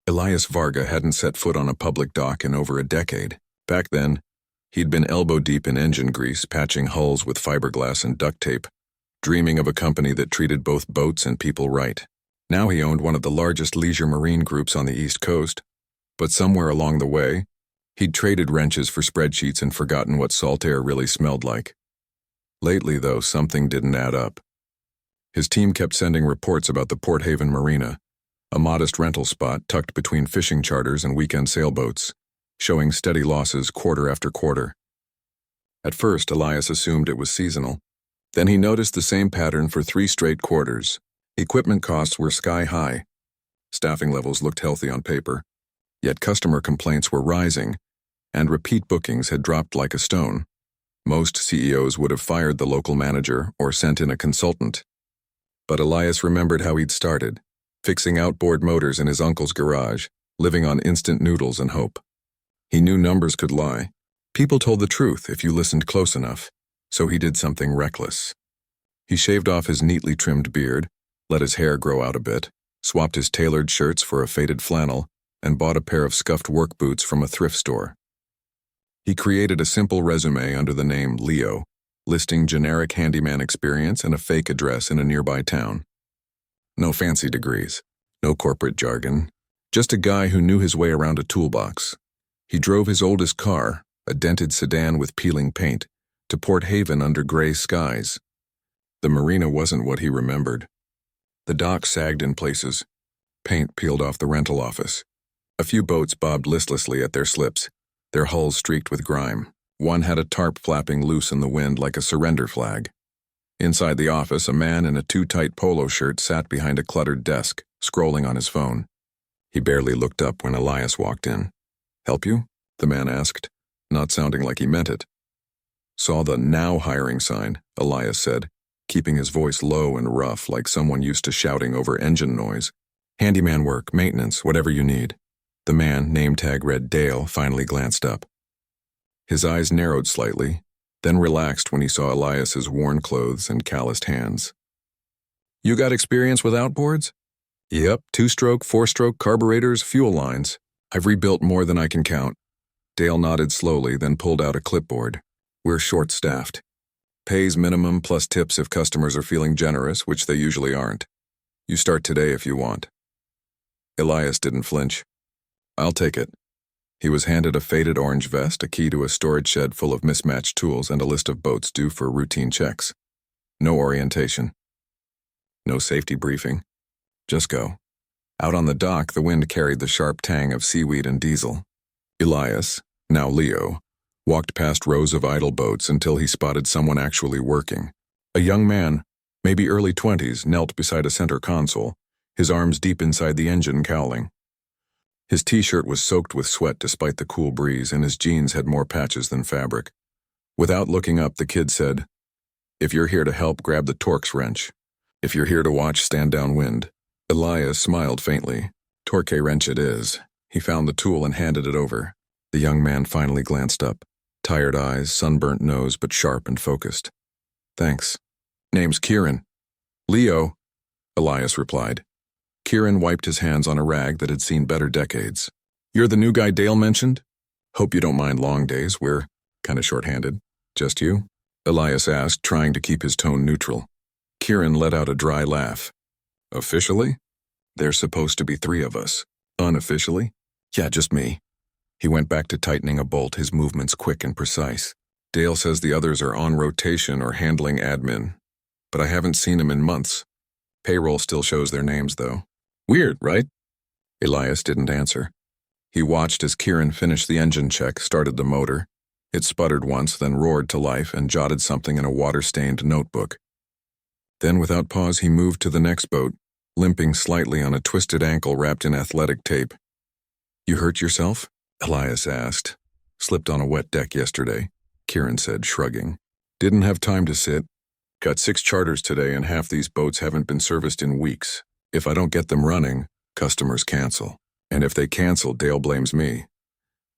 Elias Varga hadn't set foot on a public dock in over a decade. Back then, he'd been elbow-deep in engine grease, patching hulls with fiberglass and duct tape, dreaming of a company that treated both boats and people right. Now he owned one of the largest leisure marine groups on the East Coast, but somewhere along the way, he'd traded wrenches for spreadsheets and forgotten what salt air really smelled like. Lately, though, something didn't add up. His team kept sending reports about the Port Haven Marina, a modest rental spot tucked between fishing charters and weekend sailboats, showing steady losses quarter after quarter. At first, Elias assumed it was seasonal. Then he noticed the same pattern for 3 straight quarters. Equipment costs were sky high. Staffing levels looked healthy on paper, yet customer complaints were rising, and repeat bookings had dropped like a stone. Most CEOs would have fired the local manager or sent in a consultant. But Elias remembered how he'd started, fixing outboard motors in his uncle's garage, living on instant noodles and hope. He knew numbers could lie. People told the truth if you listened close enough, so he did something reckless. He shaved off his neatly trimmed beard, let his hair grow out a bit, swapped his tailored shirts for a faded flannel, and bought a pair of scuffed work boots from a thrift store. He created a simple resume under the name Leo, listing generic handyman experience and a fake address in a nearby town. No fancy degrees, no corporate jargon, just a guy who knew his way around a toolbox. He drove his oldest car, a dented sedan with peeling paint, to Port Haven under gray skies. The marina wasn't what he remembered. The dock sagged in places. Paint peeled off the rental office. A few boats bobbed listlessly at their slips, their hulls streaked with grime. One had a tarp flapping loose in the wind like a surrender flag. Inside the office, a man in a too-tight polo shirt sat behind a cluttered desk, scrolling on his phone. He barely looked up when Elias walked in. "Help you?" the man asked, not sounding like he meant it. "Saw the now hiring sign," Elias said, keeping his voice low and rough like someone used to shouting over engine noise. "Handyman work, maintenance, whatever you need." The man, name tag read Dale, finally glanced up. His eyes narrowed slightly, then relaxed when he saw Elias's worn clothes and calloused hands. "You got experience with outboards?" "Yep, 2-stroke, 4-stroke carburetors, fuel lines. I've rebuilt more than I can count." Dale nodded slowly, then pulled out a clipboard. "We're short-staffed. Pays minimum plus tips if customers are feeling generous, which they usually aren't. You start today if you want." Elias didn't flinch. "I'll take it." He was handed a faded orange vest, a key to a storage shed full of mismatched tools, and a list of boats due for routine checks. No orientation. No safety briefing. Just go. Out on the dock, the wind carried the sharp tang of seaweed and diesel. Elias, now Leo, walked past rows of idle boats until he spotted someone actually working. A young man, maybe early 20s, knelt beside a center console, his arms deep inside the engine cowling. His t-shirt was soaked with sweat despite the cool breeze, and his jeans had more patches than fabric. Without looking up, the kid said, "If you're here to help, grab the Torx wrench. If you're here to watch, stand downwind." Elias smiled faintly. "Torque wrench it is." He found the tool and handed it over. The young man finally glanced up. Tired eyes, sunburnt nose, but sharp and focused. "Thanks. Name's Kieran." "Leo," Elias replied. Kieran wiped his hands on a rag that had seen better decades. "You're the new guy Dale mentioned? Hope you don't mind long days. We're kinda short-handed." "Just you?" Elias asked, trying to keep his tone neutral. Kieran let out a dry laugh. "Officially? There's supposed to be 3 of us. Unofficially? Yeah, just me." He went back to tightening a bolt, his movements quick and precise. "Dale says the others are on rotation or handling admin, but I haven't seen them in months. Payroll still shows their names, though. Weird, right?" Elias didn't answer. He watched as Kieran finished the engine check, started the motor. It sputtered once, then roared to life and jotted something in a water-stained notebook. Then, without pause, he moved to the next boat, limping slightly on a twisted ankle wrapped in athletic tape. "You hurt yourself?" Elias asked. "Slipped on a wet deck yesterday," Kieran said, shrugging. "Didn't have time to sit. Got 6 charters today, and half these boats haven't been serviced in weeks. If I don't get them running, customers cancel. And if they cancel, Dale blames me."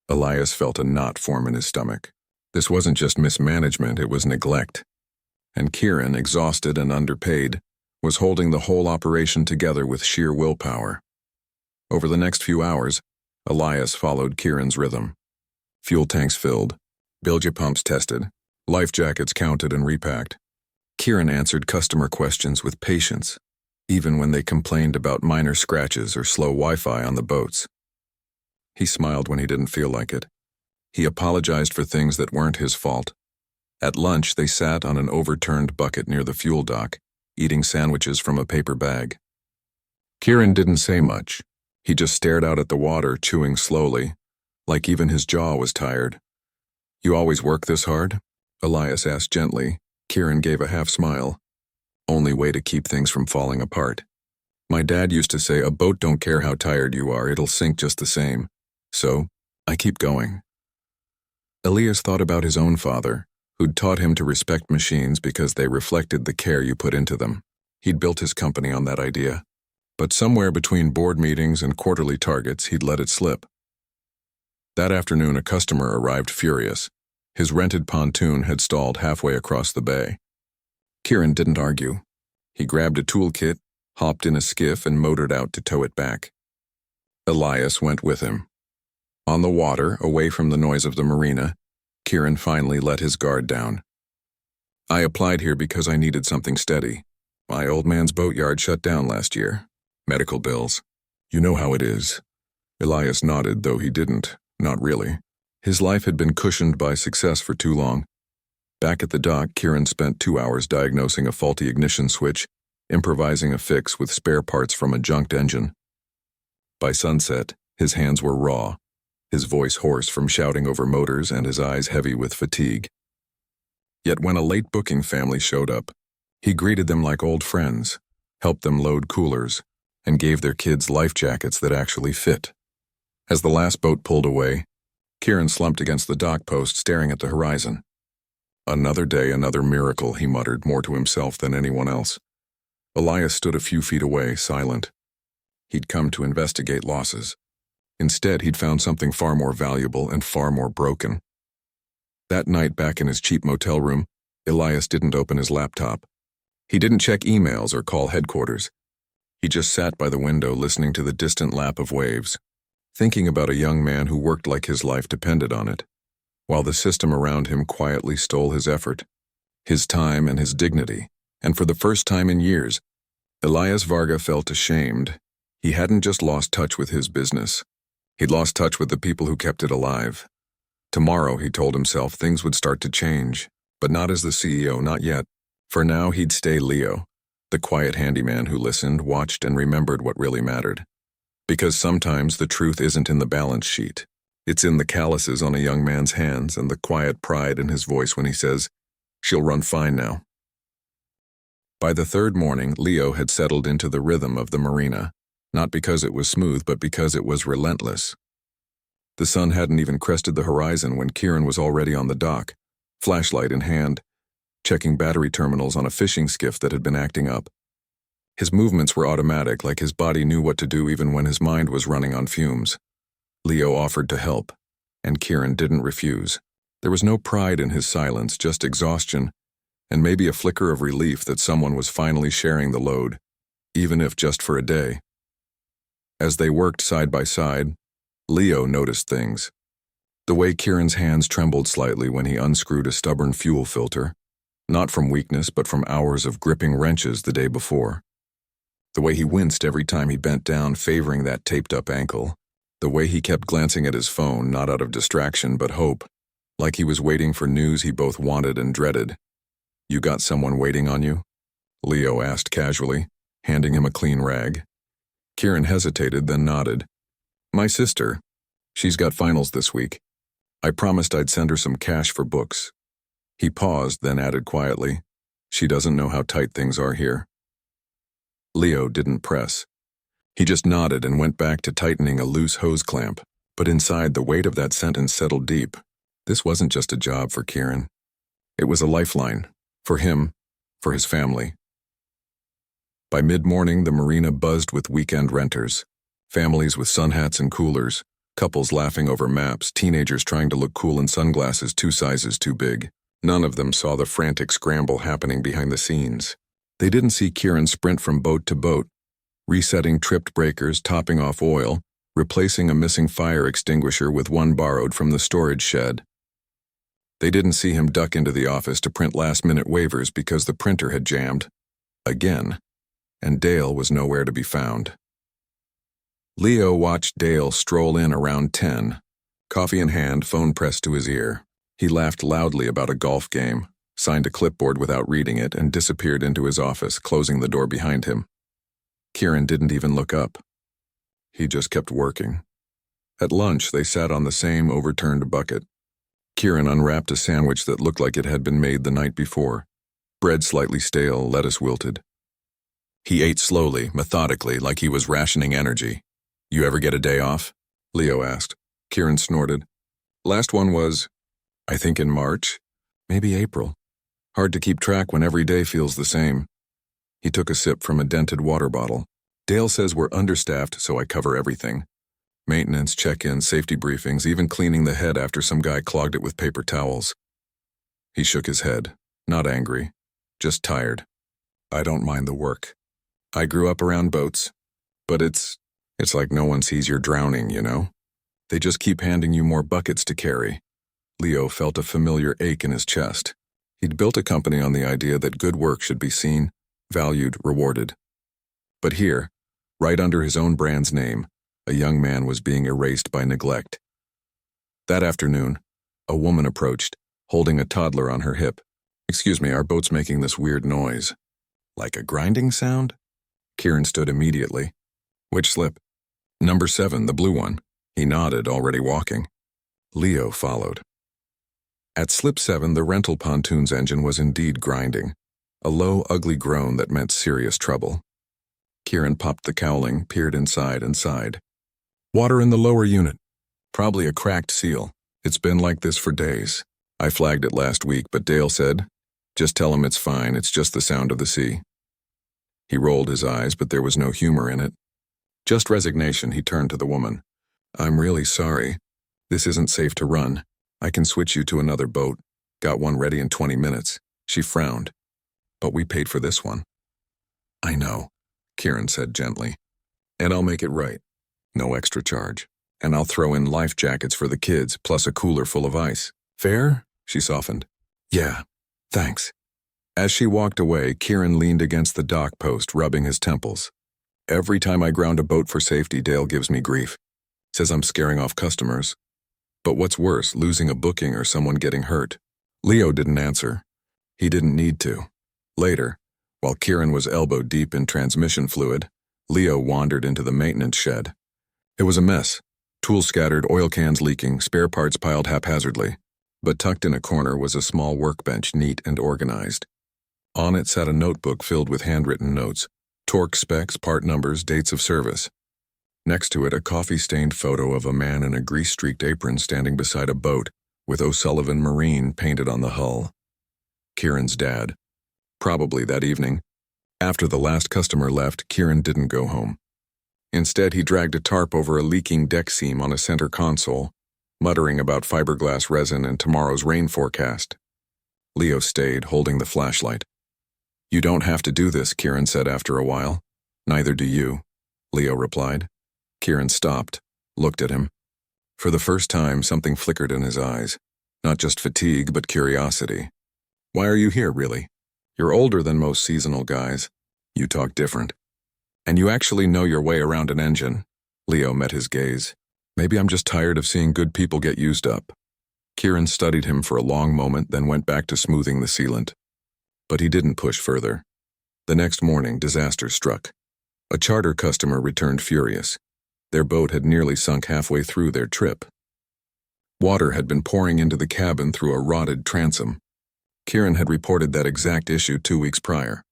Elias felt a knot form in his stomach. This wasn't just mismanagement, it was neglect. And Kieran, exhausted and underpaid, was holding the whole operation together with sheer willpower. Over the next few hours, Elias followed Kieran's rhythm. Fuel tanks filled, bilge pumps tested, life jackets counted and repacked. Kieran answered customer questions with patience, even when they complained about minor scratches or slow Wi-Fi on the boats. He smiled when he didn't feel like it. He apologized for things that weren't his fault. At lunch, they sat on an overturned bucket near the fuel dock, eating sandwiches from a paper bag. Kieran didn't say much. He just stared out at the water, chewing slowly, like even his jaw was tired. "You always work this hard?" Elias asked gently. Kieran gave a half-smile. "Only way to keep things from falling apart. My dad used to say, a boat don't care how tired you are, it'll sink just the same. So, I keep going." Elias thought about his own father, who'd taught him to respect machines because they reflected the care you put into them. He'd built his company on that idea. But somewhere between board meetings and quarterly targets, he'd let it slip. That afternoon, a customer arrived furious. His rented pontoon had stalled halfway across the bay. Kieran didn't argue. He grabbed a toolkit, hopped in a skiff, and motored out to tow it back. Elias went with him. On the water, away from the noise of the marina, Kieran finally let his guard down. "I applied here because I needed something steady. My old man's boatyard shut down last year. Medical bills. You know how it is." Elias nodded, though he didn't. Not really. His life had been cushioned by success for too long. Back at the dock, Kieran spent 2 hours diagnosing a faulty ignition switch, improvising a fix with spare parts from a junked engine. By sunset, his hands were raw, his voice hoarse from shouting over motors and his eyes heavy with fatigue. Yet when a late booking family showed up, he greeted them like old friends, helped them load coolers, and gave their kids life jackets that actually fit. As the last boat pulled away, Kieran slumped against the dock post, staring at the horizon. "Another day, another miracle," he muttered, more to himself than anyone else. Elias stood a few feet away, silent. He'd come to investigate losses. Instead, he'd found something far more valuable and far more broken. That night, back in his cheap motel room, Elias didn't open his laptop. He didn't check emails or call headquarters. He just sat by the window, listening to the distant lap of waves, thinking about a young man who worked like his life depended on it, while the system around him quietly stole his effort, his time, and his dignity. And for the first time in years, Elias Varga felt ashamed. He hadn't just lost touch with his business. He'd lost touch with the people who kept it alive. Tomorrow, he told himself, things would start to change, but not as the CEO, not yet. For now, he'd stay Leo, the quiet handyman who listened, watched, and remembered what really mattered. Because sometimes the truth isn't in the balance sheet. It's in the calluses on a young man's hands and the quiet pride in his voice when he says, "She'll run fine now." By the third morning, Leo had settled into the rhythm of the marina, not because it was smooth, but because it was relentless. The sun hadn't even crested the horizon when Kieran was already on the dock, flashlight in hand, checking battery terminals on a fishing skiff that had been acting up. His movements were automatic, like his body knew what to do even when his mind was running on fumes. Leo offered to help, and Kieran didn't refuse. There was no pride in his silence, just exhaustion, and maybe a flicker of relief that someone was finally sharing the load, even if just for a day. As they worked side by side, Leo noticed things. The way Kieran's hands trembled slightly when he unscrewed a stubborn fuel filter, not from weakness but from hours of gripping wrenches the day before. The way he winced every time he bent down, favoring that taped-up ankle. The way he kept glancing at his phone, not out of distraction but hope, like he was waiting for news he both wanted and dreaded. "You got someone waiting on you?" Leo asked casually, handing him a clean rag. Kieran hesitated, then nodded. "My sister. She's got finals this week. I promised I'd send her some cash for books." He paused, then added quietly, "She doesn't know how tight things are here." Leo didn't press. He just nodded and went back to tightening a loose hose clamp, but inside, the weight of that sentence settled deep. This wasn't just a job for Kieran. It was a lifeline, for him, for his family. By mid-morning, the marina buzzed with weekend renters, families with sun hats and coolers, couples laughing over maps, teenagers trying to look cool in sunglasses 2 sizes too big. None of them saw the frantic scramble happening behind the scenes. They didn't see Kieran sprint from boat to boat. resetting tripped breakers, topping off oil, replacing a missing fire extinguisher with one borrowed from the storage shed. They didn't see him duck into the office to print last-minute waivers because the printer had jammed. Again. And Dale was nowhere to be found. Leo watched Dale stroll in around 10, coffee in hand, phone pressed to his ear. He laughed loudly about a golf game, signed a clipboard without reading it, and disappeared into his office, closing the door behind him. Kieran didn't even look up. He just kept working. At lunch, they sat on the same overturned bucket. Kieran unwrapped a sandwich that looked like it had been made the night before. Bread slightly stale, lettuce wilted. He ate slowly, methodically, like he was rationing energy. "You ever get a day off?" Leo asked. Kieran snorted. "Last one was, I think in March, maybe April. Hard to keep track when every day feels the same." He took a sip from a dented water bottle. "Dale says we're understaffed, so I cover everything. Maintenance, check-ins, safety briefings, even cleaning the head after some guy clogged it with paper towels." He shook his head, not angry, just tired. "I don't mind the work. I grew up around boats, but it's like no one sees you're drowning, you know? They just keep handing you more buckets to carry." Leo felt a familiar ache in his chest. He'd built a company on the idea that good work should be seen, valued, rewarded. But here, right under his own brand's name, a young man was being erased by neglect. That afternoon, a woman approached, holding a toddler on her hip. "Excuse me, our boat's making this weird noise." "Like a grinding sound?" Kieran stood immediately. "Which slip?" "Number 7, the blue one." He nodded, already walking. Leo followed. At slip 7, the rental pontoon's engine was indeed grinding, a low, ugly groan that meant serious trouble. Kieran popped the cowling, peered inside, and sighed. "Water in the lower unit. Probably a cracked seal. It's been like this for days. I flagged it last week, but Dale said, just tell him it's fine, it's just the sound of the sea." He rolled his eyes, but there was no humor in it. Just resignation. He turned to the woman. "I'm really sorry. This isn't safe to run. I can switch you to another boat. Got one ready in 20 minutes. She frowned. "But we paid for this one." "I know," Kieran said gently. "And I'll make it right. No extra charge. And I'll throw in life jackets for the kids, plus a cooler full of ice. Fair?" She softened. "Yeah, thanks." As she walked away, Kieran leaned against the dock post, rubbing his temples. "Every time I ground a boat for safety, Dale gives me grief. Says I'm scaring off customers. But what's worse, losing a booking or someone getting hurt?" Leo didn't answer. He didn't need to. Later, while Kieran was elbow deep in transmission fluid, Leo wandered into the maintenance shed. It was a mess. Tools scattered, oil cans leaking, spare parts piled haphazardly. But tucked in a corner was a small workbench, neat and organized. On it sat a notebook filled with handwritten notes, torque specs, part numbers, dates of service. Next to it, a coffee-stained photo of a man in a grease-streaked apron standing beside a boat with O'Sullivan Marine painted on the hull. Kieran's dad. Probably that evening. After the last customer left, Kieran didn't go home. Instead, he dragged a tarp over a leaking deck seam on a center console, muttering about fiberglass resin and tomorrow's rain forecast. Leo stayed, holding the flashlight. "You don't have to do this," Kieran said after a while. "Neither do you," Leo replied. Kieran stopped, looked at him. For the first time, something flickered in his eyes. Not just fatigue, but curiosity. "Why are you here, really? You're older than most seasonal guys. You talk different. And you actually know your way around an engine." Leo met his gaze. "Maybe I'm just tired of seeing good people get used up." Kieran studied him for a long moment, then went back to smoothing the sealant. But he didn't push further. The next morning, disaster struck. A charter customer returned furious. Their boat had nearly sunk halfway through their trip. Water had been pouring into the cabin through a rotted transom. Kieran had reported that exact issue 2 weeks prior.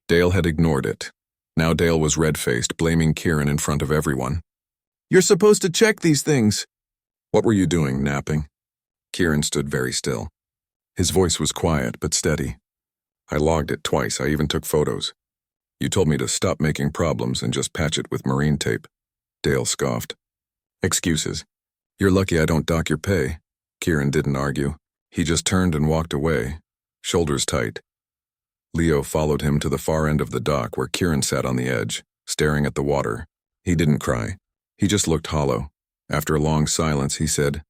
Dale had ignored it. Now Dale was red-faced, blaming Kieran in front of everyone. "You're supposed to check these things." "What were you doing, napping?" Kieran stood very still. His voice was quiet but steady. "I logged it twice. I even took photos. You told me to stop making problems and just patch it with marine tape." Dale scoffed. "Excuses. You're lucky I don't dock your pay." Kieran didn't argue. He just turned and walked away, shoulders tight. Leo followed him to the far end of the dock where Kieran sat on the edge, staring at the water. He didn't cry. He just looked hollow. After a long silence, he said,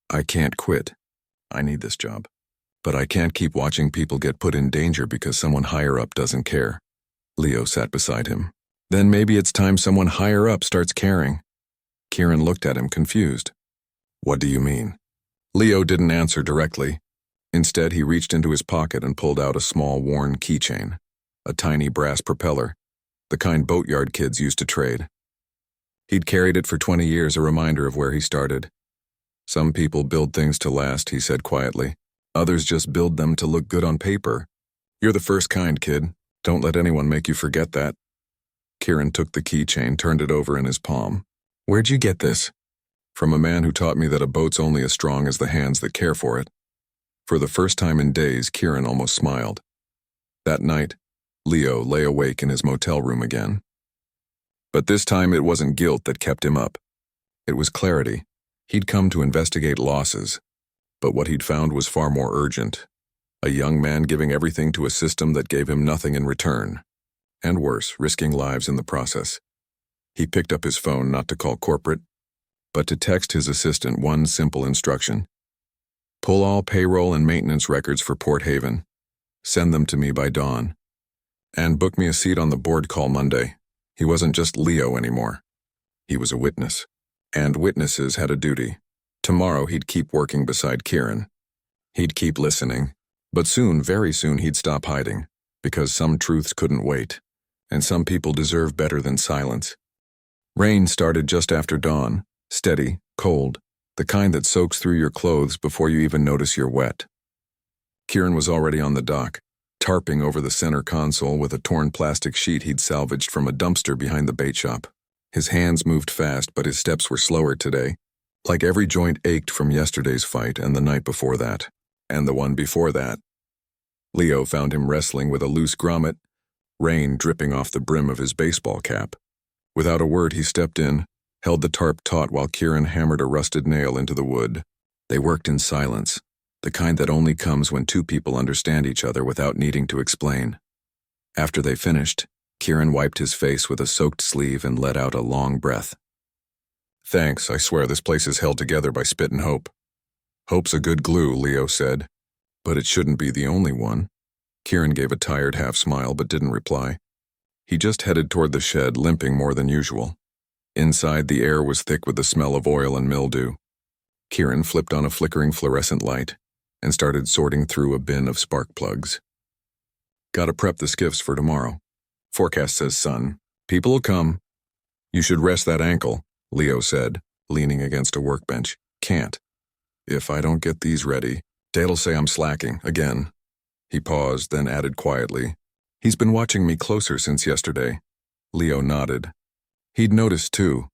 "I can't quit. I need this job. But I can't keep watching people get put in danger because someone higher up doesn't care." Leo sat beside him. "Then maybe it's time someone higher up starts caring." Kieran looked at him, confused. "What do you mean?" Leo didn't answer directly. Instead, he reached into his pocket and pulled out a small, worn keychain, a tiny brass propeller, the kind boatyard kids used to trade. He'd carried it for 20 years, a reminder of where he started. "Some people build things to last," he said quietly. "Others just build them to look good on paper. You're the first kind, kid. Don't let anyone make you forget that." Kieran took the keychain, turned it over in his palm. "Where'd you get this?" "From a man who taught me that a boat's only as strong as the hands that care for it." For the first time in days, Kieran almost smiled. That night, Leo lay awake in his motel room again. But this time it wasn't guilt that kept him up. It was clarity. He'd come to investigate losses, but what he'd found was far more urgent. A young man giving everything to a system that gave him nothing in return. And worse, risking lives in the process. He picked up his phone not to call corporate, but to text his assistant one simple instruction. "Pull all payroll and maintenance records for Port Haven. Send them to me by dawn. And book me a seat on the board call Monday." He wasn't just Leo anymore. He was a witness. And witnesses had a duty. Tomorrow he'd keep working beside Kieran. He'd keep listening. But soon, very soon, he'd stop hiding. Because some truths couldn't wait. And some people deserve better than silence. Rain started just after dawn. Steady, cold. The kind that soaks through your clothes before you even notice you're wet. Kieran was already on the dock, tarping over the center console with a torn plastic sheet he'd salvaged from a dumpster behind the bait shop. His hands moved fast, but his steps were slower today. Like every joint ached from yesterday's fight and the night before that. And the one before that. Leo found him wrestling with a loose grommet, rain dripping off the brim of his baseball cap. Without a word, he stepped in, held the tarp taut while Kieran hammered a rusted nail into the wood. They worked in silence, the kind that only comes when two people understand each other without needing to explain. After they finished, Kieran wiped his face with a soaked sleeve and let out a long breath. "Thanks, I swear this place is held together by spit and hope." "Hope's a good glue," Leo said. "But it shouldn't be the only one." Kieran gave a tired half-smile but didn't reply. He just headed toward the shed, limping more than usual. Inside, the air was thick with the smell of oil and mildew. Kieran flipped on a flickering fluorescent light and started sorting through a bin of spark plugs. "Gotta prep the skiffs for tomorrow. Forecast says sun. People'll come." "You should rest that ankle," Leo said, leaning against a workbench. "Can't. If I don't get these ready, Dale'll say I'm slacking, again." He paused, then added quietly, "He's been watching me closer since yesterday." Leo nodded. He'd noticed, too.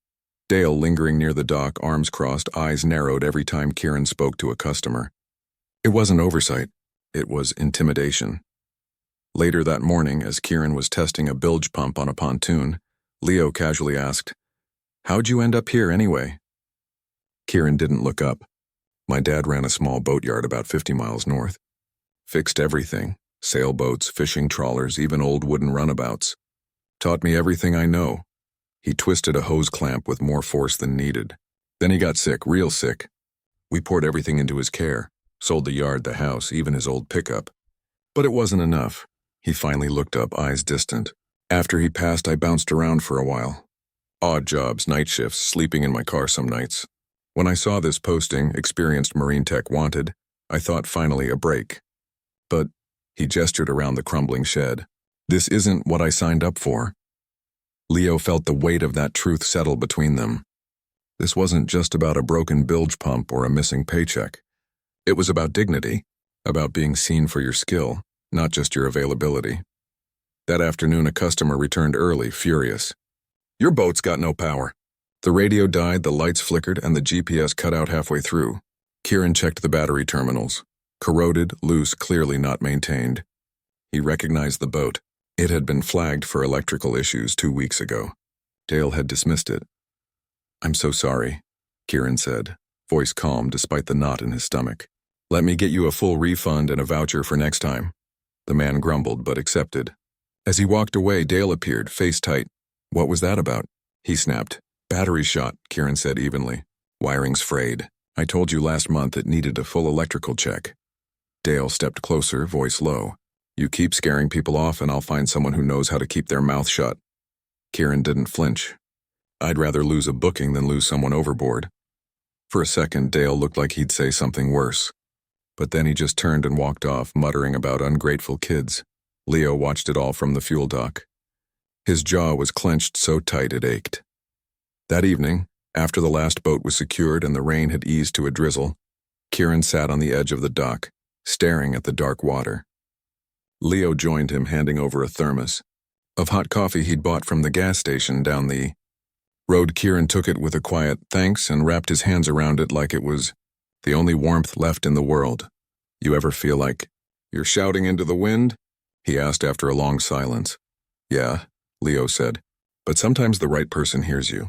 Dale lingering near the dock, arms crossed, eyes narrowed every time Kieran spoke to a customer. It wasn't oversight. It was intimidation. Later that morning, as Kieran was testing a bilge pump on a pontoon, Leo casually asked, "How'd you end up here anyway?" Kieran didn't look up. "My dad ran a small boatyard about 50 miles north. Fixed everything, sailboats, fishing trawlers, even old wooden runabouts. Taught me everything I know. He twisted a hose clamp with more force than needed. Then he got sick, real sick. We poured everything into his care, sold the yard, the house, even his old pickup. But it wasn't enough." He finally looked up, eyes distant. "After he passed, I bounced around for a while. Odd jobs, night shifts, sleeping in my car some nights. When I saw this posting, experienced Marine Tech wanted, I thought finally a break. But," he gestured around the crumbling shed, "this isn't what I signed up for." Leo felt the weight of that truth settle between them. This wasn't just about a broken bilge pump or a missing paycheck. It was about dignity, about being seen for your skill, not just your availability. That afternoon, a customer returned early, furious. "Your boat's got no power." The radio died, the lights flickered, and the GPS cut out halfway through. Kieran checked the battery terminals. Corroded, loose, clearly not maintained. He recognized the boat. It had been flagged for electrical issues 2 weeks ago. Dale had dismissed it. "I'm so sorry," Kieran said, voice calm despite the knot in his stomach. "Let me get you a full refund and a voucher for next time." The man grumbled but accepted. As he walked away, Dale appeared, face tight. What was that about? He snapped. Battery shot, Kieran said evenly. Wiring's frayed. I told you last month it needed a full electrical check. Dale stepped closer, voice low. You keep scaring people off and I'll find someone who knows how to keep their mouth shut. Kieran didn't flinch. I'd rather lose a booking than lose someone overboard. For a second, Dale looked like he'd say something worse. But then he just turned and walked off, muttering about ungrateful kids. Leo watched it all from the fuel dock. His jaw was clenched so tight it ached. That evening, after the last boat was secured and the rain had eased to a drizzle, Kieran sat on the edge of the dock, staring at the dark water. Leo joined him, handing over a thermos of hot coffee he'd bought from the gas station down the road. Kieran took it with a quiet thanks and wrapped his hands around it like it was the only warmth left in the world. You ever feel like you're shouting into the wind? He asked after a long silence. Yeah, Leo said, but sometimes the right person hears you,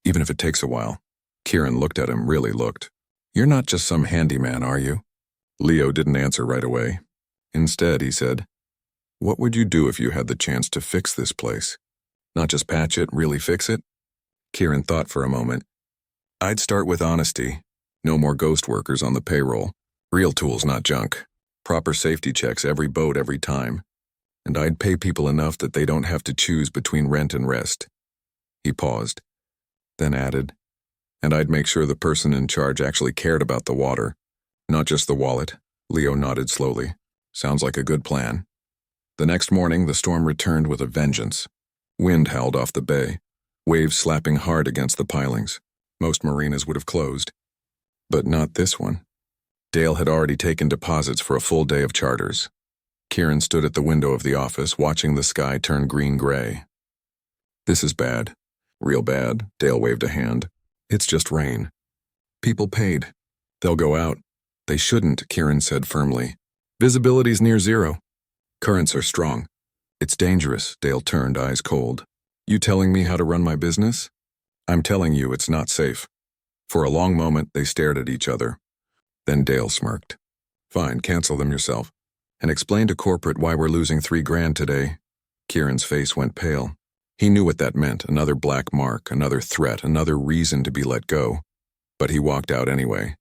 even if it takes a while. Kieran looked at him, really looked. You're not just some handyman, are you? Leo didn't answer right away. Instead, he said, what would you do if you had the chance to fix this place? Not just patch it, really fix it? Kieran thought for a moment. I'd start with honesty. No more ghost workers on the payroll. Real tools, not junk. Proper safety checks every boat, every time. And I'd pay people enough that they don't have to choose between rent and rest. He paused, then added, and I'd make sure the person in charge actually cared about the water, not just the wallet. Leo nodded slowly. Sounds like a good plan. The next morning, the storm returned with a vengeance. Wind howled off the bay, waves slapping hard against the pilings. Most marinas would have closed. But not this one. Dale had already taken deposits for a full day of charters. Kieran stood at the window of the office, watching the sky turn green-gray. This is bad. Real bad, Dale waved a hand. It's just rain. People paid. They'll go out. They shouldn't, Kieran said firmly. Visibility's near zero. Currents are strong. It's dangerous, Dale turned, eyes cold. You telling me how to run my business? I'm telling you it's not safe. For a long moment, they stared at each other. Then Dale smirked. Fine, cancel them yourself. And explain to corporate why we're losing $3,000 today. Kieran's face went pale. He knew what that meant, another black mark, another threat, another reason to be let go. But he walked out anyway.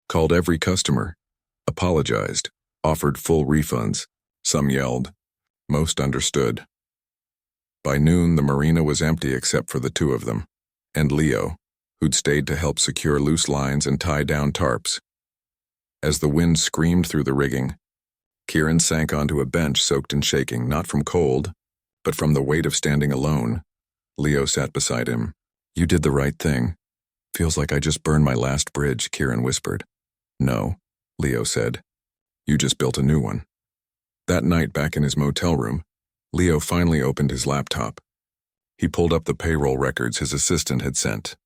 Called every customer. Apologized. Offered full refunds. Some yelled. Most understood. By noon, the marina was empty except for the two of them. And Leo, who'd stayed to help secure loose lines and tie down tarps. As the wind screamed through the rigging, Kieran sank onto a bench soaked and shaking, not from cold, but from the weight of standing alone. Leo sat beside him. You did the right thing. Feels like I just burned my last bridge, Kieran whispered. No, Leo said. You just built a new one. That night back in his motel room, Leo finally opened his laptop. He pulled up the payroll records his assistant had sent.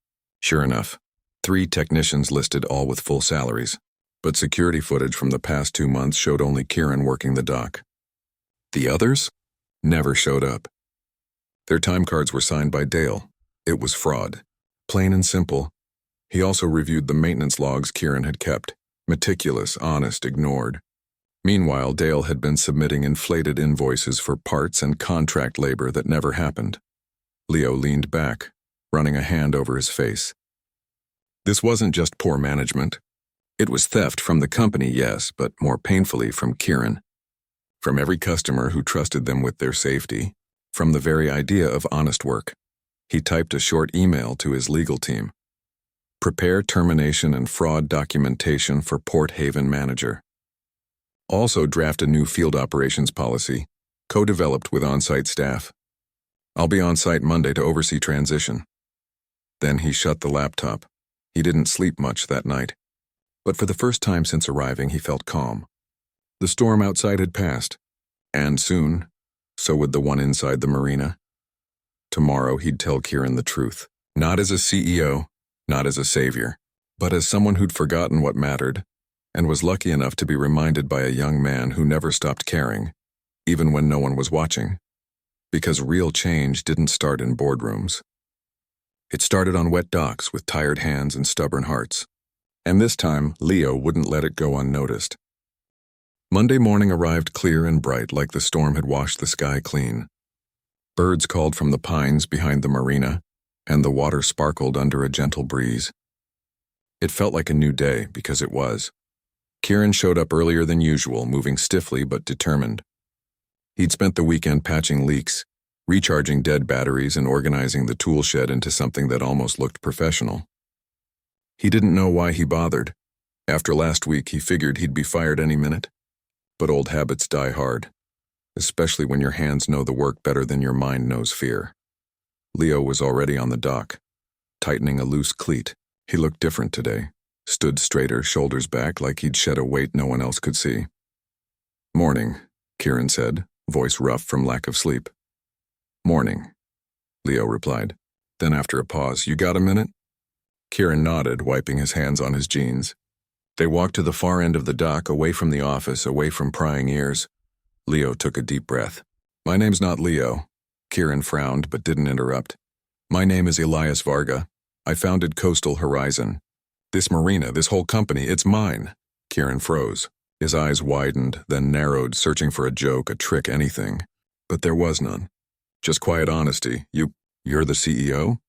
Sure enough, 3 technicians listed, all with full salaries. But security footage from the past 2 months showed only Kieran working the dock. The others never showed up. Their time cards were signed by Dale. It was fraud. Plain and simple. He also reviewed the maintenance logs Kieran had kept. Meticulous, honest, ignored. Meanwhile, Dale had been submitting inflated invoices for parts and contract labor that never happened. Leo leaned back, running a hand over his face. This wasn't just poor management. It was theft from the company, yes, but more painfully from Kieran. From every customer who trusted them with their safety, from the very idea of honest work. He typed a short email to his legal team. Prepare termination and fraud documentation for Port Haven manager. Also draft a new field operations policy, co-developed with on-site staff. I'll be on-site Monday to oversee transition. Then he shut the laptop. He didn't sleep much that night. But for the first time since arriving, he felt calm. The storm outside had passed, and soon, so would the one inside the marina. Tomorrow he'd tell Kieran the truth, not as a CEO, not as a savior, but as someone who'd forgotten what mattered, and was lucky enough to be reminded by a young man who never stopped caring, even when no one was watching. Because real change didn't start in boardrooms. It started on wet docks with tired hands and stubborn hearts. And this time, Leo wouldn't let it go unnoticed. Monday morning arrived clear and bright like the storm had washed the sky clean. Birds called from the pines behind the marina, and the water sparkled under a gentle breeze. It felt like a new day because it was. Kieran showed up earlier than usual, moving stiffly but determined. He'd spent the weekend patching leaks, recharging dead batteries, and organizing the tool shed into something that almost looked professional. He didn't know why he bothered. After last week, he figured he'd be fired any minute. But old habits die hard, especially when your hands know the work better than your mind knows fear. Leo was already on the dock, tightening a loose cleat. He looked different today, stood straighter, shoulders back, like he'd shed a weight no one else could see. "Morning," Kieran said, voice rough from lack of sleep. "Morning," Leo replied. Then after a pause, "You got a minute?" Kieran nodded, wiping his hands on his jeans. They walked to the far end of the dock, away from the office, away from prying ears. Leo took a deep breath. "My name's not Leo." Kieran frowned but didn't interrupt. "My name is Elias Varga. I founded Coastal Horizon. This marina, this whole company, it's mine." Kieran froze. His eyes widened, then narrowed, searching for a joke, a trick, anything. But there was none. Just quiet honesty. You're the CEO?"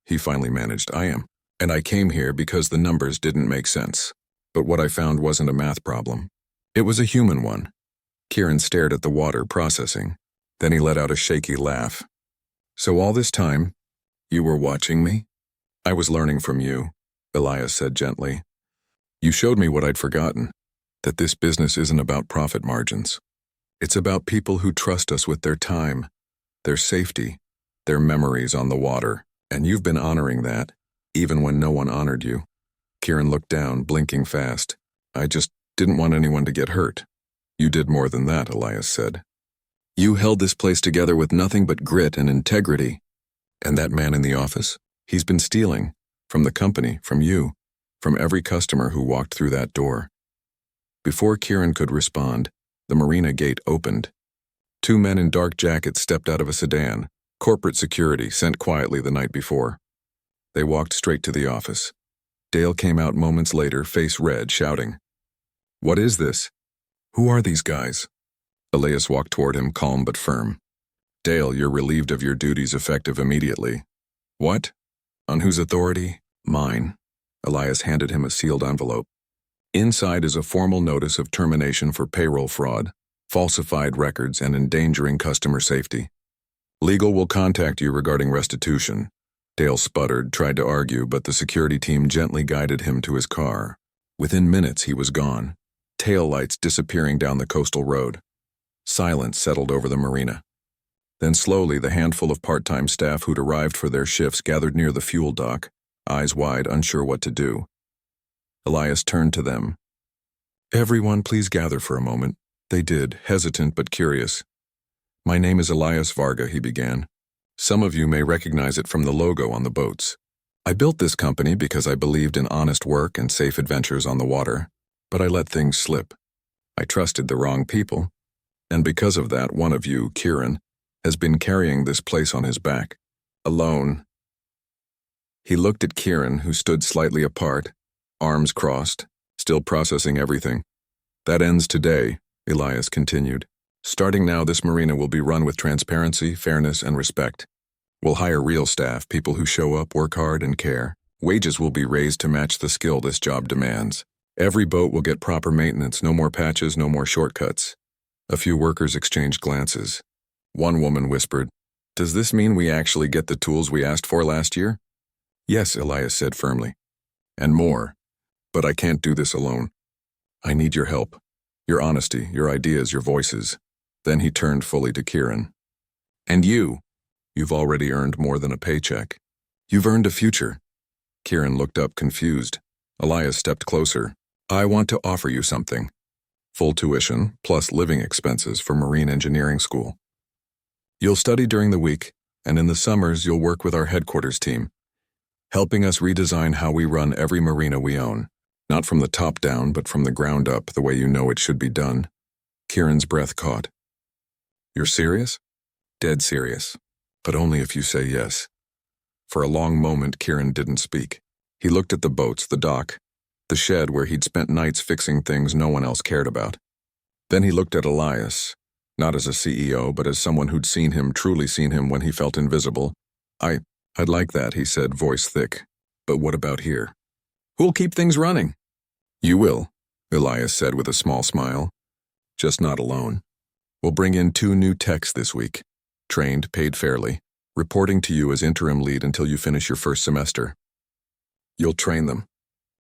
He finally managed. "I am. And I came here because the numbers didn't make sense. But what I found wasn't a math problem. It was a human one." Kieran stared at the water, processing. Then he let out a shaky laugh. "So all this time, you were watching me?" "I was learning from you," Elias said gently. "You showed me what I'd forgotten, that this business isn't about profit margins. It's about people who trust us with their time, their safety, their memories on the water, and you've been honoring that, even when no one honored you." Kieran looked down, blinking fast. "I just didn't want anyone to get hurt." "You did more than that," Elias said. "You held this place together with nothing but grit and integrity. And that man in the office? He's been stealing. From the company, from you, from every customer who walked through that door." Before Kieran could respond, the marina gate opened. Two men in dark jackets stepped out of a sedan, corporate security sent quietly the night before. They walked straight to the office. Dale came out moments later, face red, shouting, "What is this? Who are these guys?" Elias walked toward him, calm but firm. "Dale, you're relieved of your duties effective immediately." "What? On whose authority?" "Mine." Elias handed him a sealed envelope. Inside is a formal notice of termination for payroll fraud, falsified records, and endangering customer safety. "Legal will contact you regarding restitution." Dale sputtered, tried to argue, but the security team gently guided him to his car. Within minutes, he was gone, taillights disappearing down the coastal road. Silence settled over the marina. Then slowly, the handful of part-time staff who'd arrived for their shifts gathered near the fuel dock, eyes wide, unsure what to do. Elias turned to them. "Everyone, please gather for a moment." They did, hesitant but curious. "My name is Elias Varga," he began. "Some of you may recognize it from the logo on the boats. I built this company because I believed in honest work and safe adventures on the water, but I let things slip. I trusted the wrong people, and because of that, one of you, Kieran, has been carrying this place on his back, alone." He looked at Kieran, who stood slightly apart, arms crossed, still processing everything. "That ends today," Elias continued. "Starting now, this marina will be run with transparency, fairness, and respect. We'll hire real staff, people who show up, work hard, and care. Wages will be raised to match the skill this job demands. Every boat will get proper maintenance, no more patches, no more shortcuts." A few workers exchanged glances. One woman whispered, "Does this mean we actually get the tools we asked for last year?" "Yes," Elias said firmly. "And more. But I can't do this alone. I need your help, your honesty, your ideas, your voices." Then he turned fully to Kieran. "And you've already earned more than a paycheck. You've earned a future." Kieran looked up, confused. Elias stepped closer. "I want to offer you something. Full tuition, plus living expenses for marine engineering school. You'll study during the week, and in the summers you'll work with our headquarters team, helping us redesign how we run every marina we own. Not from the top down, but from the ground up, the way you know it should be done." Kieran's breath caught. "You're serious?" "Dead serious. But only if you say yes." For a long moment, Kieran didn't speak. He looked at the boats, the dock, the shed where he'd spent nights fixing things no one else cared about. Then he looked at Elias, not as a CEO, but as someone who'd seen him, truly seen him when he felt invisible. I'd like that, he said, voice thick. But what about here? Who'll keep things running? You will, Elias said with a small smile. Just not alone. We'll bring in 2 new techs this week. Trained, paid fairly, reporting to you as interim lead until you finish your first semester. You'll train them.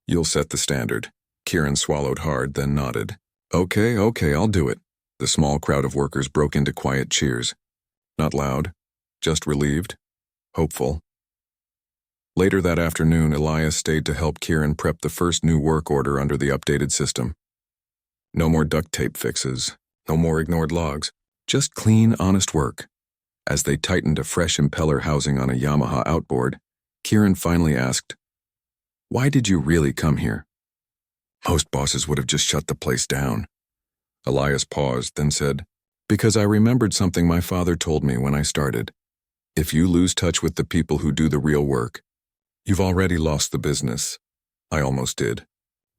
You'll set the standard. Kieran swallowed hard, then nodded. Okay, I'll do it. The small crowd of workers broke into quiet cheers. Not loud, just relieved, hopeful. Later that afternoon, Elias stayed to help Kieran prep the first new work order under the updated system. No more duct tape fixes, no more ignored logs, just clean, honest work. As they tightened a fresh impeller housing on a Yamaha outboard, Kieran finally asked, "Why did you really come here?" Most bosses would have just shut the place down. Elias paused, then said, "Because I remembered something my father told me when I started. If you lose touch with the people who do the real work, you've already lost the business." I almost did.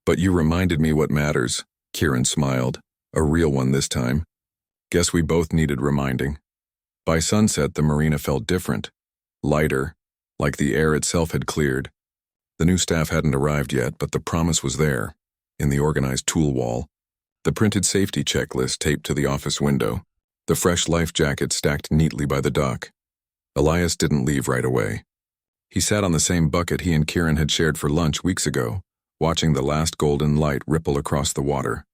But you reminded me what matters. Kieran smiled, a real one this time. Guess we both needed reminding. By sunset, the marina felt different, lighter, like the air itself had cleared. The new staff hadn't arrived yet, but the promise was there, in the organized tool wall. The printed safety checklist taped to the office window, the fresh life jacket stacked neatly by the dock. Elias didn't leave right away. He sat on the same bucket he and Kieran had shared for lunch weeks ago, watching the last golden light ripple across the water.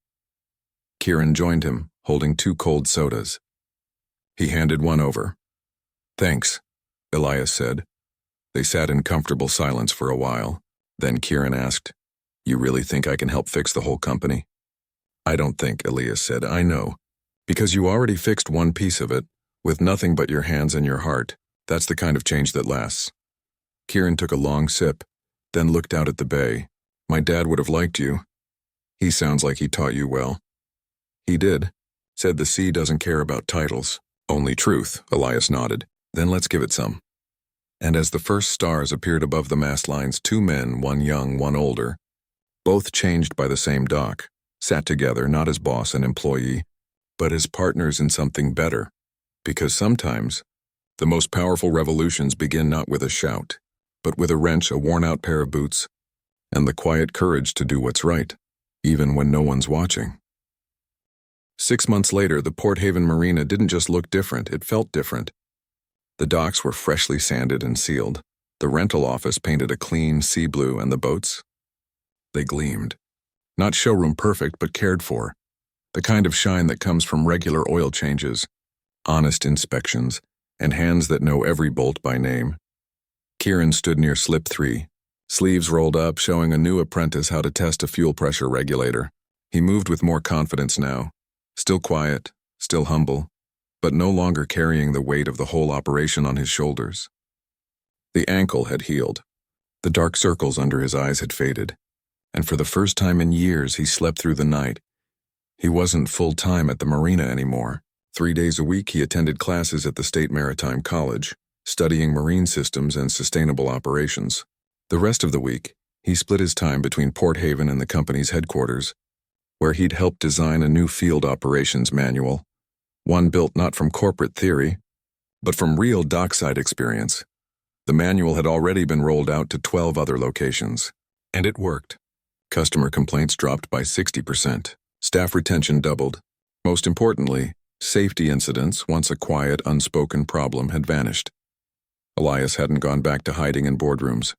Kieran joined him, holding 2 cold sodas. He handed one over. "Thanks," Elias said. They sat in comfortable silence for a while. Then Kieran asked, "You really think I can help fix the whole company?" "I don't think," Elias said. "I know. Because you already fixed one piece of it, with nothing but your hands and your heart. That's the kind of change that lasts." Kieran took a long sip, then looked out at the bay. "My dad would have liked you. He sounds like he taught you well." "He did. Said the sea doesn't care about titles. Only truth," Elias nodded. "Then let's give it some." And as the first stars appeared above the mast lines, 2 men, one young, one older, both changed by the same dock, sat together not as boss and employee, but as partners in something better. Because sometimes, the most powerful revolutions begin not with a shout, but with a wrench, a worn-out pair of boots, and the quiet courage to do what's right, even when no one's watching. 6 months later, the Port Haven Marina didn't just look different, it felt different. The docks were freshly sanded and sealed. The rental office painted a clean sea blue, and the boats? They gleamed. Not showroom perfect, but cared for. The kind of shine that comes from regular oil changes, honest inspections, and hands that know every bolt by name. Kieran stood near slip 3, sleeves rolled up, showing a new apprentice how to test a fuel pressure regulator. He moved with more confidence now, still quiet, still humble, but no longer carrying the weight of the whole operation on his shoulders. The ankle had healed. The dark circles under his eyes had faded. And for the first time in years, he slept through the night. He wasn't full-time at the marina anymore. 3 days a week, he attended classes at the State Maritime College, studying marine systems and sustainable operations. The rest of the week, he split his time between Port Haven and the company's headquarters, where he'd helped design a new field operations manual, one built not from corporate theory, but from real dockside experience. The manual had already been rolled out to 12 other locations, and it worked. Customer complaints dropped by 60%. Staff retention doubled. Most importantly, safety incidents, once a quiet, unspoken problem, had vanished. Elias hadn't gone back to hiding in boardrooms.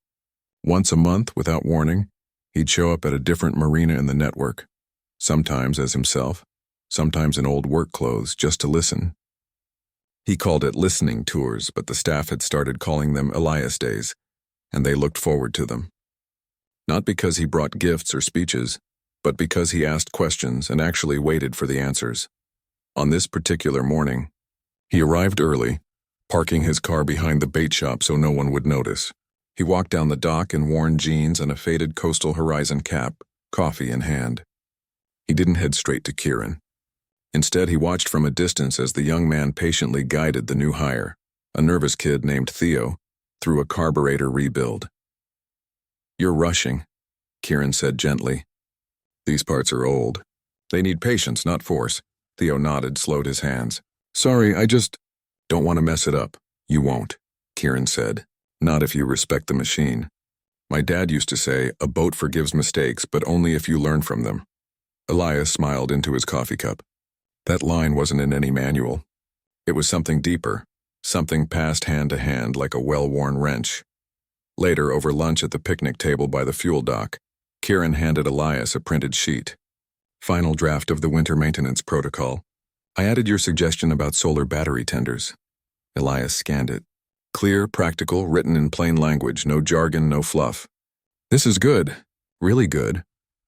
Once a month, without warning, he'd show up at a different marina in the network, sometimes as himself, sometimes in old work clothes, just to listen. He called it listening tours, but the staff had started calling them Elias Days, and they looked forward to them. Not because he brought gifts or speeches, but because he asked questions and actually waited for the answers. On this particular morning, he arrived early, parking his car behind the bait shop so no one would notice. He walked down the dock in worn jeans and a faded Coastal Horizon cap, coffee in hand. He didn't head straight to Kieran. Instead, he watched from a distance as the young man patiently guided the new hire, a nervous kid named Theo, through a carburetor rebuild. "You're rushing," Kieran said gently. "These parts are old. They need patience, not force. Theo nodded, slowed his hands. Sorry, I just don't want to mess it up. You won't, Kieran said. Not if you respect the machine. My dad used to say, a boat forgives mistakes, but only if you learn from them. Elias smiled into his coffee cup. That line wasn't in any manual. It was something deeper, something passed hand to hand like a well-worn wrench. Later, over lunch at the picnic table by the fuel dock, Kieran handed Elias a printed sheet. Final draft of the winter maintenance protocol. I added your suggestion about solar battery tenders. Elias scanned it. Clear, practical, written in plain language, no jargon, no fluff. This is good. Really good.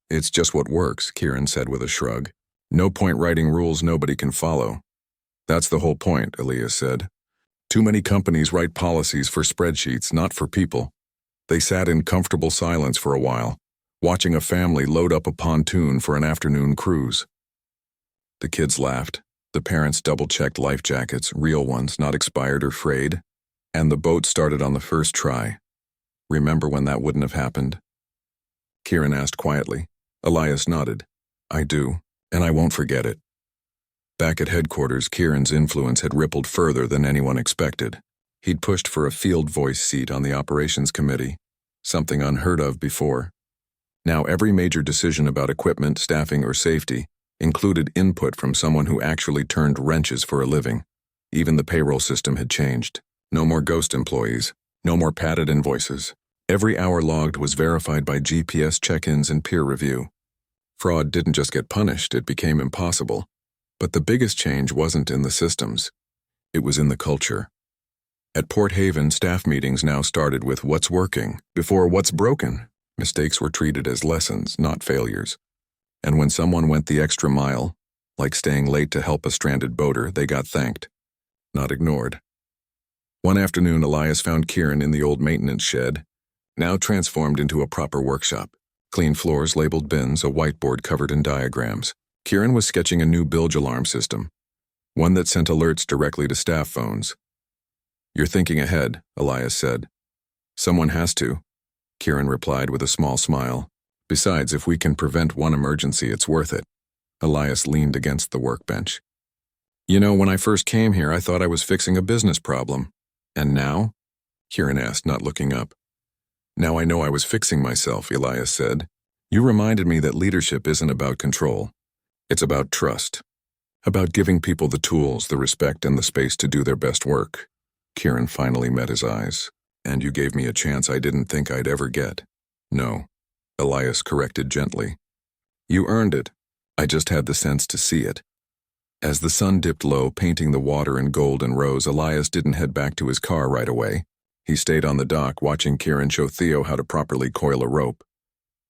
It's just what works, Kieran said with a shrug. No point writing rules nobody can follow. That's the whole point, Elias said. Too many companies write policies for spreadsheets, not for people. They sat in comfortable silence for a while, watching a family load up a pontoon for an afternoon cruise. The kids laughed. The parents double-checked life jackets, real ones, not expired or frayed, and the boat started on the first try. Remember when that wouldn't have happened? Kieran asked quietly. Elias nodded. I do, and I won't forget it. Back at headquarters, Kieran's influence had rippled further than anyone expected. He'd pushed for a field voice seat on the operations committee, something unheard of before. Now every major decision about equipment, staffing, or safety included input from someone who actually turned wrenches for a living. Even the payroll system had changed. No more ghost employees. No more padded invoices. Every hour logged was verified by GPS check-ins and peer review. Fraud didn't just get punished, it became impossible. But the biggest change wasn't in the systems. It was in the culture. At Port Haven, staff meetings now started with what's working before what's broken. Mistakes were treated as lessons, not failures. And when someone went the extra mile, like staying late to help a stranded boater, they got thanked, not ignored. One afternoon, Elias found Kieran in the old maintenance shed, now transformed into a proper workshop. Clean floors, labeled bins, a whiteboard covered in diagrams. Kieran was sketching a new bilge alarm system, one that sent alerts directly to staff phones. You're thinking ahead, Elias said. Someone has to, Kieran replied with a small smile. Besides, if we can prevent one emergency, it's worth it. Elias leaned against the workbench. You know, when I first came here, I thought I was fixing a business problem. And now? Kieran asked, not looking up. Now I know I was fixing myself, Elias said. You reminded me that leadership isn't about control. It's about trust. About giving people the tools, the respect, and the space to do their best work. Kieran finally met his eyes. And you gave me a chance I didn't think I'd ever get. No, Elias corrected gently. You earned it. I just had the sense to see it. As the sun dipped low, painting the water in gold and rose, Elias didn't head back to his car right away. He stayed on the dock, watching Kieran show Theo how to properly coil a rope.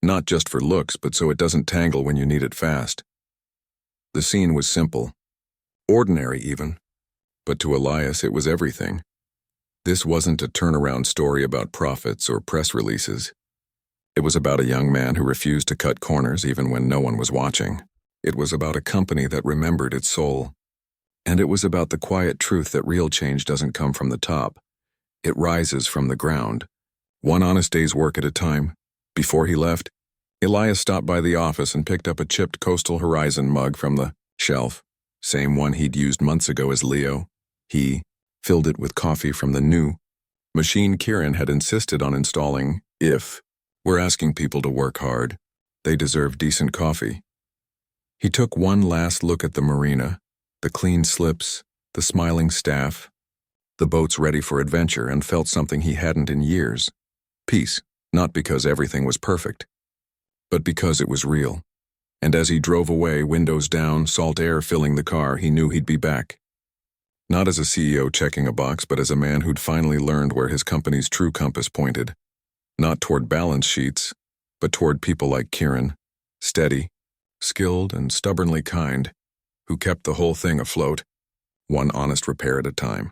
Not just for looks, but so it doesn't tangle when you need it fast. The scene was simple. Ordinary, even. But to Elias, it was everything. This wasn't a turnaround story about profits or press releases. It was about a young man who refused to cut corners even when no one was watching. It was about a company that remembered its soul. And it was about the quiet truth that real change doesn't come from the top. It rises from the ground, one honest day's work at a time. Before he left, Elias stopped by the office and picked up a chipped Coastal Horizon mug from the shelf, same one he'd used months ago as Leo. He filled it with coffee from the new machine Kieran had insisted on installing. If we're asking people to work hard, they deserve decent coffee. He took one last look at the marina, the clean slips, the smiling staff, the boats ready for adventure, and felt something he hadn't in years. Peace, not because everything was perfect, but because it was real. And as he drove away, windows down, salt air filling the car, he knew he'd be back. Not as a CEO checking a box, but as a man who'd finally learned where his company's true compass pointed. Not toward balance sheets, but toward people like Kieran, steady, skilled, and stubbornly kind, who kept the whole thing afloat, one honest repair at a time.